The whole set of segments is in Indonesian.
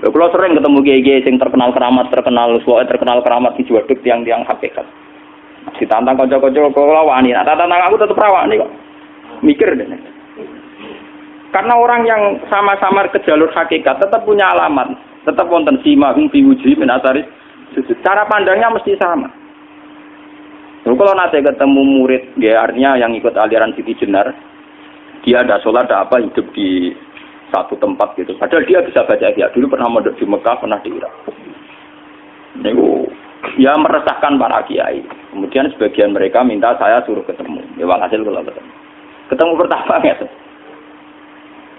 Kalau sering ketemu kiai-kiai yang terkenal keramat di Juwaduk tiang-tiang hakikat. Ditantang kanca-kanca kok wani. Nah, tantang aku tetep rawani kok. Mikir deh. Karena orang yang sama-sama ke jalur hakikat tetap punya alamat, tetap wonten simahum biwujuhi min asaris sujud. Cara pandangnya mesti sama. Kalau nanti ketemu murid, ya artinya yang ikut aliran Siti Jenar, dia ada sholat, ada apa, hidup di satu tempat gitu. Padahal dia bisa baca ihya. Dulu pernah mondok di Mekah, pernah di Irak. Itu ya meresahkan para kiai. Kemudian sebagian mereka minta saya suruh ketemu. Ya walhasil kalau ketemu. Ketemu pertama ya.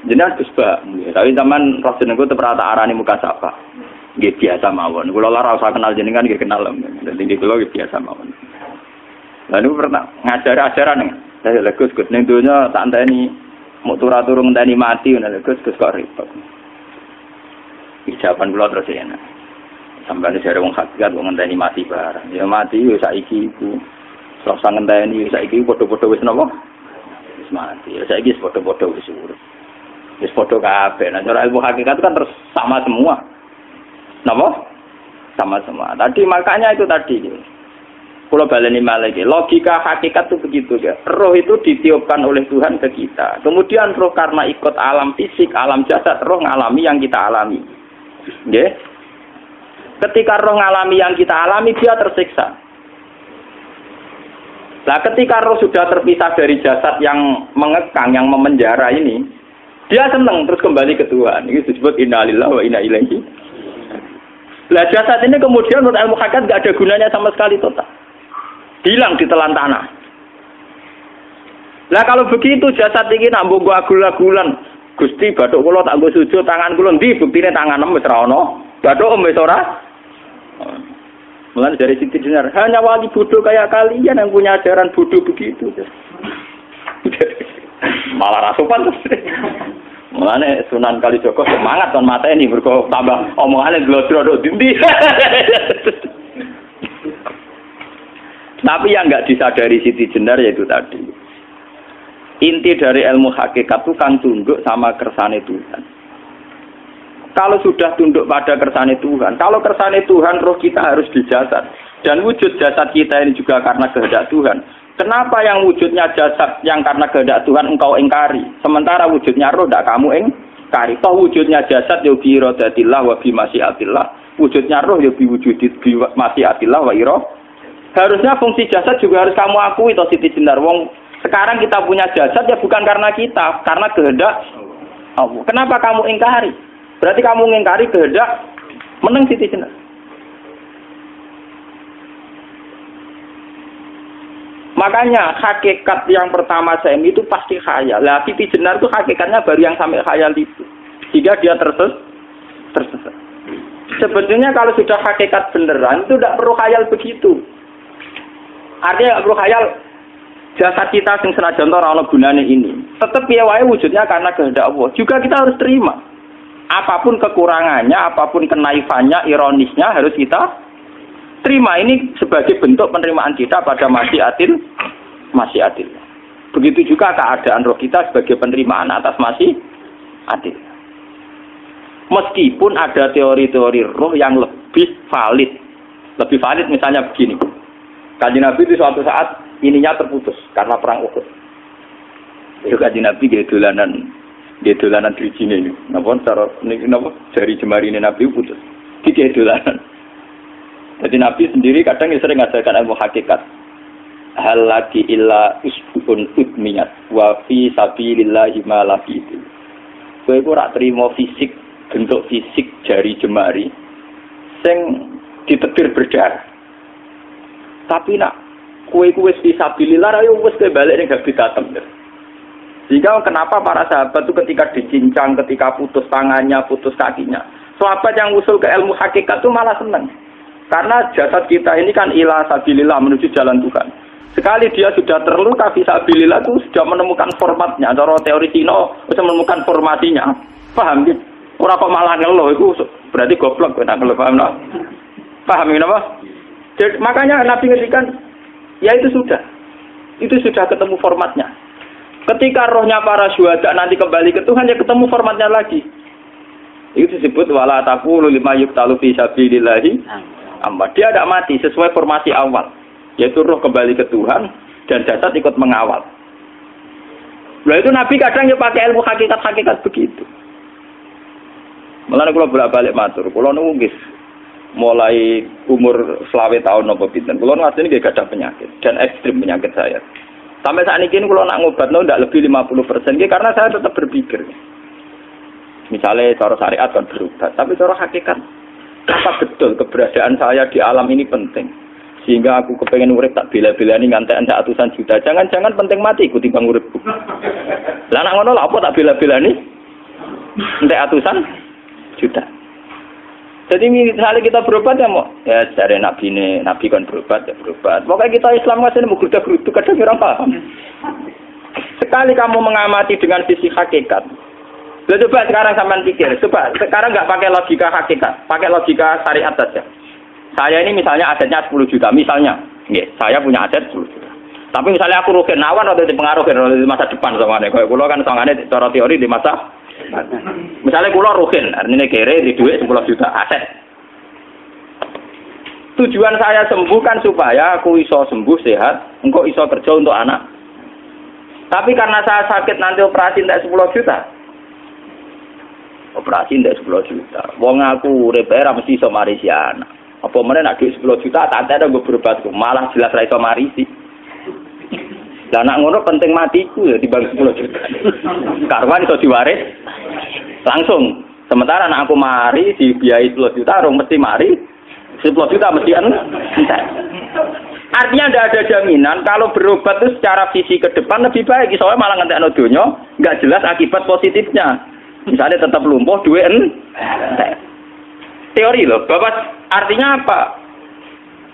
Jenengan Gus Ba, tapi zaman Rasulullah itu terperata arani muka sapa. Nggih biasa mawon. Kula ora usah kenal jenengan nggih kenal. Dadi kula nggih biasa mawon. Lalu pernah ngajar-ajaran saya Gus ning donya tak enteni mau turun ngenteni mati ngono Gus kok repot. Ijaban kula terus enak. Sampai jare wong hakikat wong ngenteni mati barang. Ya mati yo saiki iku. Terus ngenteni saiki padha-padha wis napa? Wis mati. Ya saiki wis padha-padha wis urip. Wis padha kabeh. Nah cara ilmu hakikat kan terus sama semua. Napa? Sama semua. Tadi makanya itu tadi. Kalau baleni malagi, logika hakikat itu begitu ya. Roh itu ditiupkan oleh Tuhan ke kita. Kemudian roh karena ikut alam fisik, alam jasad, roh ngalami yang kita alami. Nggih. Ketika roh ngalami yang kita alami, dia tersiksa. Nah, ketika roh sudah terpisah dari jasad yang mengekang, yang memenjara ini, dia senang terus kembali ke Tuhan. Ini disebut innalillahi wa inna ilaihi. Lah jasad ini kemudian menurut ilmu hakikat enggak ada gunanya sama sekali total. Hilang di telan tanah. Lah kalau begitu jasad iki nak mbok agul-agulan, Gusti bathuk kula tak nggo sujud tangan kula ndi buktine tangan wis ra ono. Bathuk wis ora. Mulane dari Siti Jenar, hanya wali bodoh kayak kalian yang punya ajaran bodoh begitu. Malah rasupan terus. Mulane Sunan Kalijaga semangat kon mateni mergo tambah omongane glodro ndi. Tapi yang enggak disadari Siti Jenar yaitu tadi. Inti dari ilmu hakikat itu kan tunduk sama kersane Tuhan. Kalau sudah tunduk pada kersane Tuhan, kalau kersane Tuhan roh kita harus di jasad. Dan wujud jasad kita ini juga karena kehendak Tuhan. Kenapa yang wujudnya jasad yang karena kehendak Tuhan engkau ingkari? Sementara wujudnya roh tidak kamu ingkari. Toh wujudnya jasad ya bi iradatillah wa bi masyiatillah. Wujudnya roh ya bi wujudit bi masyiatillah wa iradatillah. Harusnya fungsi jasad juga harus kamu akui toh Siti Jenar. Wong sekarang kita punya jasad ya bukan karena kita, karena kehendak Allah. Kenapa kamu ingkari? Berarti kamu ingkari kehendak meneng Siti Jenar. Makanya hakikat yang pertama Semi itu pasti khayal. Lah Siti Jenar itu hakikatnya baru yang sampai khayal itu. Sehingga dia tersesat. Sebetulnya kalau sudah hakikat beneran itu tidak perlu khayal begitu. Artinya tidak perlu khayal jasad kita sing senajan ora ana gunane ini. Tetap piye wae wujudnya karena kehendak Allah. Juga kita harus terima. Apapun kekurangannya, apapun kenaifannya, ironisnya harus kita terima. Ini sebagai bentuk penerimaan kita pada masyiatil. Begitu juga keadaan roh kita sebagai penerimaan atas masyiatil. Meskipun ada teori-teori roh yang lebih valid. Lebih valid misalnya begini. Kanjeng Nabi itu suatu saat ininya terputus karena perang Uhud. Itu Kanjeng Nabi dia dolanan drijine ini. Napa cara niki napa jari jemari ini Nabi putus. Iki dolanan. Jadi Nabi sendiri kadang sering ngajarkan ilmu hakikat. Hal lagi illa usbun udmiyat wa fi sabilillahi ma lafitu. Kowe ora trimo fisik, bentuk fisik jari jemari sing ditetir berdarah. Tapi nak kue fisabilillah ayo wis balik ning habitatem. Sehingga kenapa para sahabat itu ketika dicincang, ketika putus tangannya, putus kakinya, sahabat yang usul ke ilmu hakikat itu malah senang. Karena jasad kita ini kan ila sabilillah menuju jalan Tuhan. Sekali dia sudah terluka fisabilillah itu sudah menemukan formatnya. Cara teori Cina sudah menemukan formasinya. Paham gitu? Ora kok malah ngeluh itu berarti goblok nek ngeluh paham tak? Paham napa? Jadi, makanya Nabi ngertikan, ya itu sudah ketemu formatnya. Ketika rohnya para syuhada nanti kembali ke Tuhan, ya ketemu formatnya lagi. Itu disebut wala taqulu lima yuqtalu fi sabilillah. Dia tidak mati sesuai formasi awal, yaitu roh kembali ke Tuhan dan jasad ikut mengawal. Nah itu Nabi kadang ya pakai ilmu hakikat begitu. Malah kalau bolak-balik matur, kalau nunggu mulai umur 20 tahun nopo pinten, kalau ngasih ini gak ada penyakit dan ekstrim penyakit saya. Sampai saat ini kalau nak ngobat tidak lebih 50%, karena saya tetap berpikir. Misalnya cara syariat kan berobat, tapi cara hakikat apa betul keberadaan saya di alam ini penting sehingga aku kepengen urip tak bela-belani ngantek ratusan juta. Jangan-jangan penting mati ikuti bang uripku. Lah nak ngono lha apa tak bela-belani ngantek ratusan juta. Jadi misalnya kita berobat ya mau ya dari nabi kan berobat ya berobat. Pokoknya kita Islam masih mau gerutu kadang orang paham. Sekali kamu mengamati dengan sisi hakikat. Coba sekarang sampean pikir, coba sekarang nggak pakai logika hakikat, pakai logika syariat saja. Saya ini misalnya asetnya 10 juta, misalnya, saya punya aset 10 juta. Tapi misalnya aku rugi nawan atau dipengaruhi di masa depan sama nih, kalau kulo kan soalnya cara teori di masa, misalnya kulo rugi, artinya kere di duit 10 juta aset. Tujuan saya sembuh kan supaya aku iso sembuh sehat, engkau iso kerja untuk anak. Tapi karena saya sakit nanti operasi tidak 10 juta. Operasi ndak 10 juta. Wong aku repair mesti iso marisi anak. Apa meneh nek 10 juta tak ada nggo berobat malah jelas ra iso marisi. Lah nek ngono penting matiku ya dibanding 10 juta. Karwan iso diwaris langsung. Sementara nek aku mari dibiayai 10 juta rong mesti mari 10 juta mesti entek. Artinya tidak ada jaminan kalau berobat itu secara visi ke depan lebih baik. Soalnya malah ngentekno donya enggak jelas akibat positifnya. Misalnya tetap lumpuh, duit teori loh. Bapak artinya apa?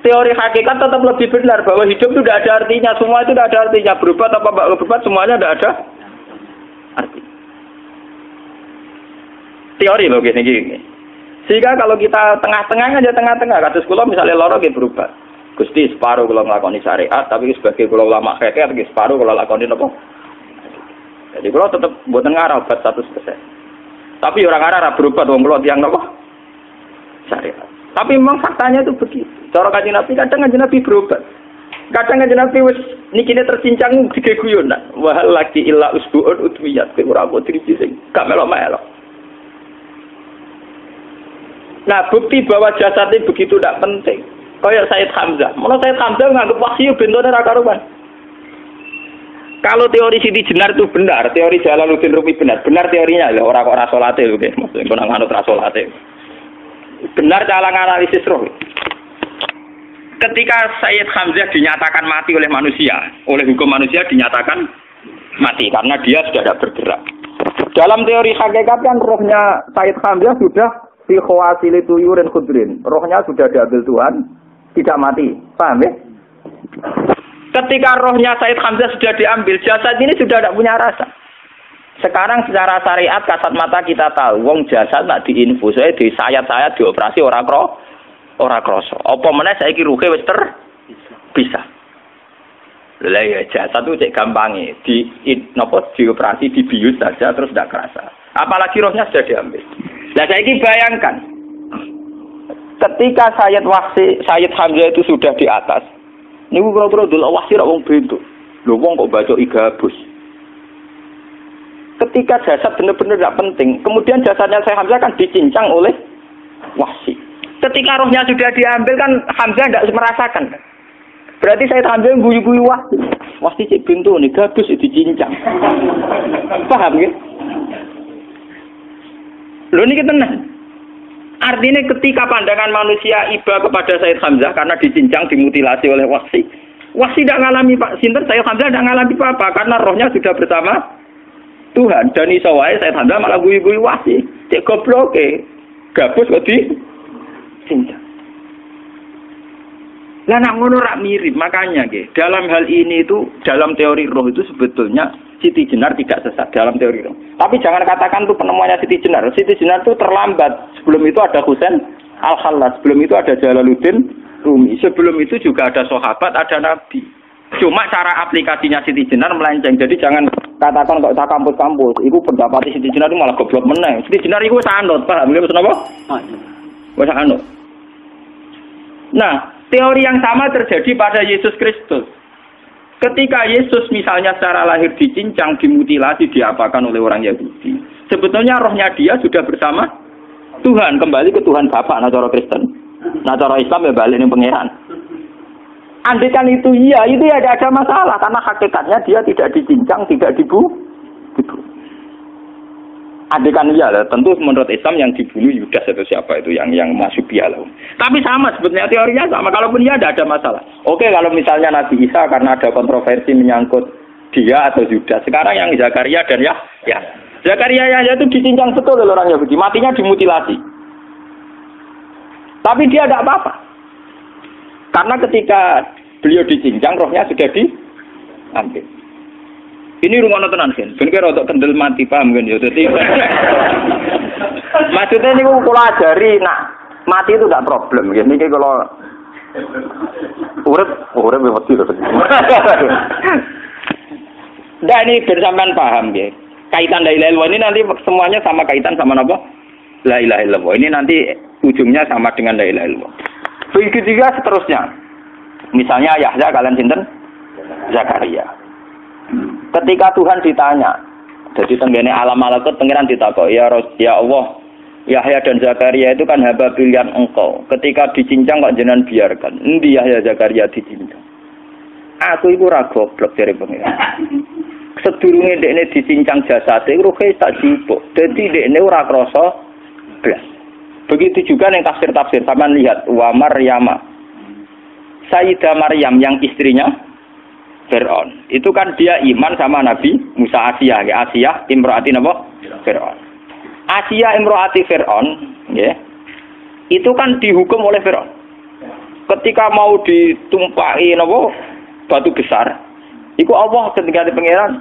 Teori hakikat tetap lebih benar bahwa hidup itu tidak ada artinya. Semua itu tidak ada artinya. Berobat apa enggak berobat semuanya tidak ada arti. Teori loh gini. Sehingga kalau kita tengah-tengah aja tengah-tengah. Kasus kula misalnya loro nggih berobat. Gusti separuh kula nglakoni syariat, tapi sebagai kula ulama fikih nggih separuh kula lakoni napa? Jadi kula tetap mboten ngarah obat 100%. Tapi orang Arab berobat wong kula tiyang napa? Syariat. Tapi memang faktanya itu begitu. Cara Kanjeng Nabi kadang Kanjeng Nabi berobat. Kadang Kanjeng Nabi wis nikine tercincang digeguyon nak. Wa laki illa usbuun utwiyat ora kok driji sing gak melok-melok. Nah, bukti bahwa jasadnya begitu tidak penting. Kayak Said Hamzah. Menurut Said Hamzah nganggep wahyu bentone ra karuan. Kalau teori Siti Jenar itu benar, teori Jalaluddin Rumi benar teorinya lho, ora kok ra salate lho nggih, maksud kok nang anut ra salate. Benar cara analisis roh. Ketika Sayyid Hamzah dinyatakan mati oleh manusia, oleh hukum manusia dinyatakan mati karena dia sudah tidak bergerak. Dalam teori hakikat kan rohnya Sayyid Hamzah sudah fi khawasili tuyurin khudrin. Rohnya sudah diambil Tuhan, tidak mati. Paham ya? Ketika rohnya Sayyid Hamzah sudah diambil, jasad ini sudah tidak punya rasa. Sekarang secara syariat kasat mata kita tahu, wong jasad nak diinfus, di sayat-sayat dioperasi ora kroso. Apa meneh saiki ruhe wis bisa. Lah ya jasad itu cek gampange, dioperasi dibius saja terus tidak kerasa. Apalagi rohnya sudah diambil. Lah saiki bayangkan, ketika Sayyid Hamzah itu sudah di atas, niku kira-kira delok wahsi ra wong bentuk. Lho wong kok baca igabus. Ketika jasad benar-benar tidak penting, kemudian jasadnya Sayyid Hamzah kan dicincang oleh wahsi. Ketika rohnya sudah diambil kan Hamzah tidak merasakan. Berarti Sayyid Hamzah guyu-guyu wahsi. Wahsi cek bentuk nih gabus dicincang. Paham ya? Lho niki tenan. Artinya ketika pandangan manusia iba kepada Sayyid Hamzah karena dicincang, dimutilasi oleh wahsi tidak ngalami Pak Sinten, Sayyid Hamzah tidak ngalami apa-apa karena rohnya sudah bersama Tuhan. Dan iso wae Sayyid Hamzah malah guyu-guyu wahsi. Cek goblok gabus kok dicincang. Lah nak ngono rak mirip, makanya nggih. Dalam hal ini itu dalam teori roh itu sebetulnya Siti Jenar tidak sesat dalam teori roh. Tapi jangan katakan itu penemuannya Siti Jenar. Siti Jenar itu terlambat. Sebelum itu ada Husain Al-Khallas, sebelum itu ada Jalaluddin Rumi, sebelum itu juga ada sahabat, ada nabi. Cuma cara aplikasinya Siti Jenar melenceng. Jadi jangan katakan kok sak kampus-kampus, iku pendapat Siti Jenar malah goblok meneh. Siti Jenar iku sanut, paham nggih maksud apa? Wis anut. Nah, teori yang sama terjadi pada Yesus Kristus. Ketika Yesus misalnya secara lahir dicincang, dimutilasi, diapakan oleh orang Yahudi. Sebetulnya rohnya dia sudah bersama Tuhan, kembali ke Tuhan Bapa, nah cara Kristen. Nah cara Islam ya balik ning pangeran. Andaikan itu iya, itu ya tidak ada masalah karena hakikatnya dia tidak dicincang, tidak dibunuh. Andaikan iya, tentu menurut Islam yang dibunuh Yudas atau siapa itu yang masuk piala. Tapi sama sebetulnya teorinya sama. Kalaupun iya tidak ada masalah. Oke, kalau misalnya Nabi Isa karena ada kontroversi menyangkut dia atau Yudas. Sekarang yang Zakaria dan ya. Zakaria ya itu dicincang betul oleh orang Yahudi, matinya dimutilasi. Tapi dia tidak apa-apa. Karena ketika beliau dicincang, rohnya sudah diambil. Ini rumah tenan kan, bener untuk kendel mati paham kan ya. Jadi maksudnya ini kalau ajari, nah mati itu tidak problem. Ini kalau urip mati loh. Nah ini bersamaan paham ya. Kaitan la ilaha illallah ini nanti semuanya sama kaitan sama apa? La ilaha illallah. Ini nanti ujungnya sama dengan la ilaha illallah. Begitu juga seterusnya. Misalnya Yahya kalian sinten? Zakaria. Ketika Tuhan ditanya, jadi tenggene alam malakut pangeran ditakok, ya Allah, Yahya dan Zakaria itu kan hamba pilihan engkau. Ketika dicincang kok jenengan biarkan. Endi Yahya Zakaria dicincang? Aku iku ora goblok jare pangeran. Sedurunge dekne dicincang jasate ruhe tak jupuk. Dadi dekne ora krasa blas. Begitu juga yang tafsir-tafsir sampean lihat wa Maryam. Sayyidah Maryam yang istrinya Fir'aun. Itu kan dia iman sama Nabi Musa Asiyah, ya Asiyah imro'ati napa? Fir'aun. Asiyah imro'ati Fir'aun, ya. Itu kan dihukum oleh Fir'aun. Ketika mau ditumpahi napa? Batu besar. Iku Allah ketika di pangeran,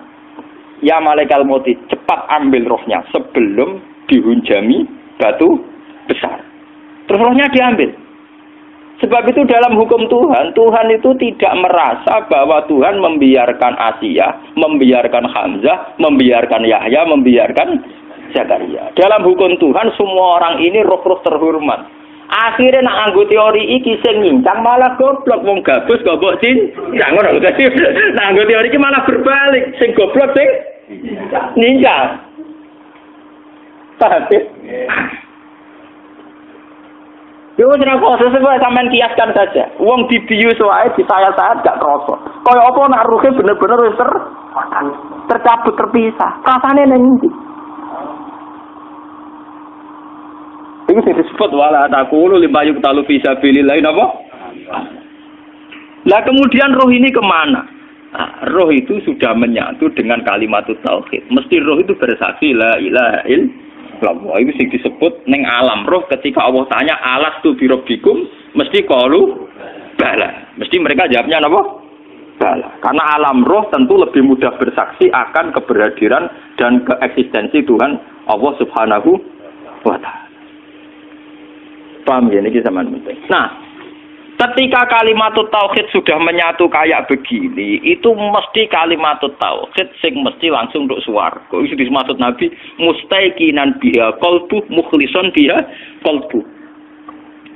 ya malaikal mauti, cepat ambil rohnya sebelum dihunjami batu besar. Terus rohnya diambil. Sebab itu dalam hukum Tuhan, Tuhan itu tidak merasa bahwa Tuhan membiarkan Asiyah, membiarkan Hamzah, membiarkan Yahya, membiarkan Zakaria. Dalam hukum Tuhan, semua orang ini roh-roh terhormat. Akhirnya nak anggo teori iki sing nyincang malah goblok, wong gabus goblok cincang ngono. Dadi nak anggo teori iki malah berbalik, sing goblok sing nyincang. Paham? Yo ora kok sesuai sampean kiaskan saja. Wong dibius wae disayat-sayat gak krasa. Kaya apa nak ruhe bener-bener wis tercabut terpisah. Rasane ning ndi? Iku sing disebut wala taqulu limayuk talu fi sabilillah napa? Lah kemudian roh ini kemana? Nah, roh itu sudah menyatu dengan kalimat tauhid. Mesti roh itu bersaksi la ilaha illallah. Itu sing disebut ning alam roh ketika Allah tanya alastu bi rabbikum mesti qalu bala. Mesti mereka jawabnya apa? Bala. Karena alam roh tentu lebih mudah bersaksi akan keberhadiran dan keeksistensi Tuhan Allah Subhanahu wa taala. Paham ya niki sampean penting. Nah, ketika kalimat tauhid sudah menyatu kayak begini, itu mesti kalimat tauhid sing mesti langsung untuk swarga. Itu dimaksud Nabi mustaiqinan biha qalbu mukhlishon biha qalbu.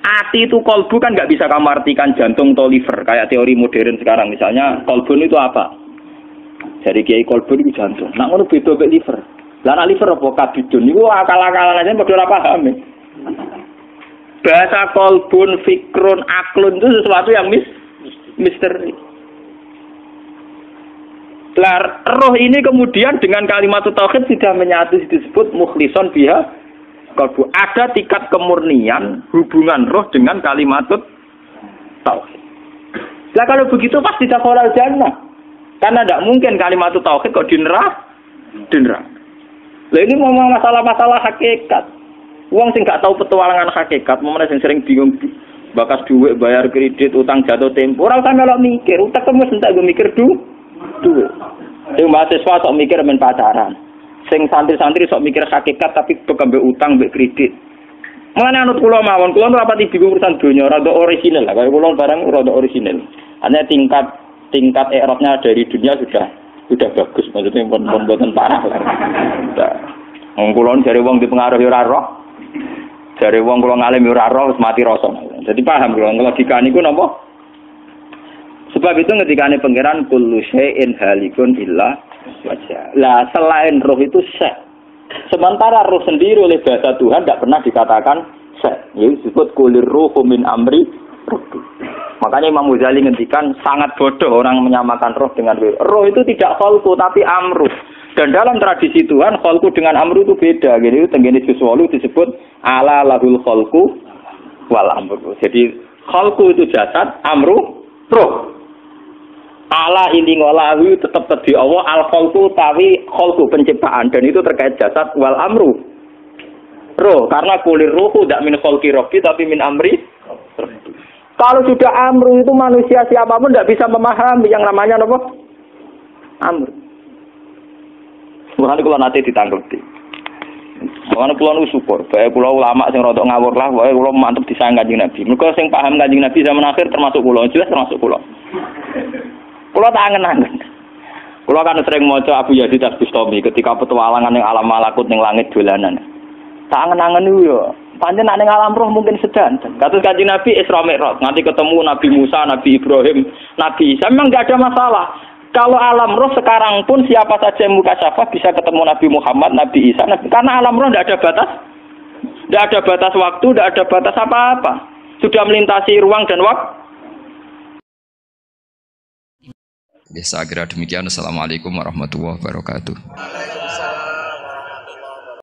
Ati itu qalbu kan nggak bisa kamu artikan jantung atau liver kayak teori modern sekarang. Misalnya qalbun itu apa? Dari kiai qalbun itu jantung. Nak ngono beda mek liver. Lah nek liver apa kabidun niku akal-akalan aja padha ora paham. Bahasa kolbun, fikrun, aklun itu sesuatu yang misteri. Roh ini kemudian dengan kalimat tauhid sudah menyatu disebut mukhlishon biha kolbu. Ada tingkat kemurnian hubungan roh dengan kalimat tauhid. Lah kalau begitu pasti dakhalal jannah. Karena tidak mungkin kalimat tauhid kok di neraka. Lah ini ngomong masalah-masalah hakikat. Wong sing gak tahu petualangan hakikat, momene sing sering bingung bakas duit, bayar kredit, utang jatuh tempo. Ora usah melok mikir, utek wis entek go mikir duit. Sing mahasiswa sok mikir men pacaran. Sing santri-santri sok mikir hakikat tapi bekembe utang mbek kredit. Mane anut kula mawon, kula ora pati bingung urusan donya, rada orisinal lah. Kaya kula barang rada orisinal. Hanya tingkat i'rabnya dari dunia sudah Sudah bagus, maksudnya pun parah lah. Ngkulon dari wong dipengaruhi ora roh. Dari wong kula ngalim ora roh wis mati rasa. Jadi paham kula logika niku napa? Sebab itu ketika pangeran kullu syai'in halikun illa wajha. Lah selain roh itu syai'. Sementara roh sendiri oleh bahasa Tuhan tidak pernah dikatakan syai'. Ya disebut kulir ruhu min amri rabbi. Makanya Imam Ghazali ngendikan sangat bodoh orang menyamakan roh dengan roh. Roh itu tidak kholku tapi amru. Dan dalam tradisi Tuhan kholku dengan amru itu beda. Jadi itu tenggene juz 8 disebut ala lahul kholku wal amru. Jadi kholku itu jasad, amru roh. Ala ini ngolahu tetap tadi Allah al kholku tawi kholku penciptaan dan itu terkait jasad wal amru roh karena kulir ruhu tidak min kholki rabbi tapi min amri rabbi. Kalau sudah amru itu manusia siapapun tidak bisa memahami yang namanya apa? Amru. Mulane kula nate ditangkleti. Mulane kula nu syukur, bae kula ulama sing rada ngawur lah, wae kula mantep disayang Kanjeng Nabi. Mergo sing paham Kanjeng Nabi zaman akhir termasuk kula, jelas termasuk kula. Kula tak angen-angen. Kula kan sering maca Abu Yazid Al-Bustami ketika petualangan yang alam malakut ning langit dolanan. Tak angen-angen niku yo. Pancen nek ning alam roh mungkin sedanten. Kados Kanjeng Nabi Isra Mi'raj, nanti ketemu Nabi Musa, Nabi Ibrahim, Nabi Isa memang enggak ada masalah. Kalau alam roh sekarang pun siapa saja yang mukasyafah bisa ketemu Nabi Muhammad, Nabi Isa, karena alam roh tidak ada batas. Tidak ada batas waktu, tidak ada batas apa-apa. Sudah melintasi ruang dan waktu. Saya kira demikian. Assalamualaikum warahmatullahi wabarakatuh.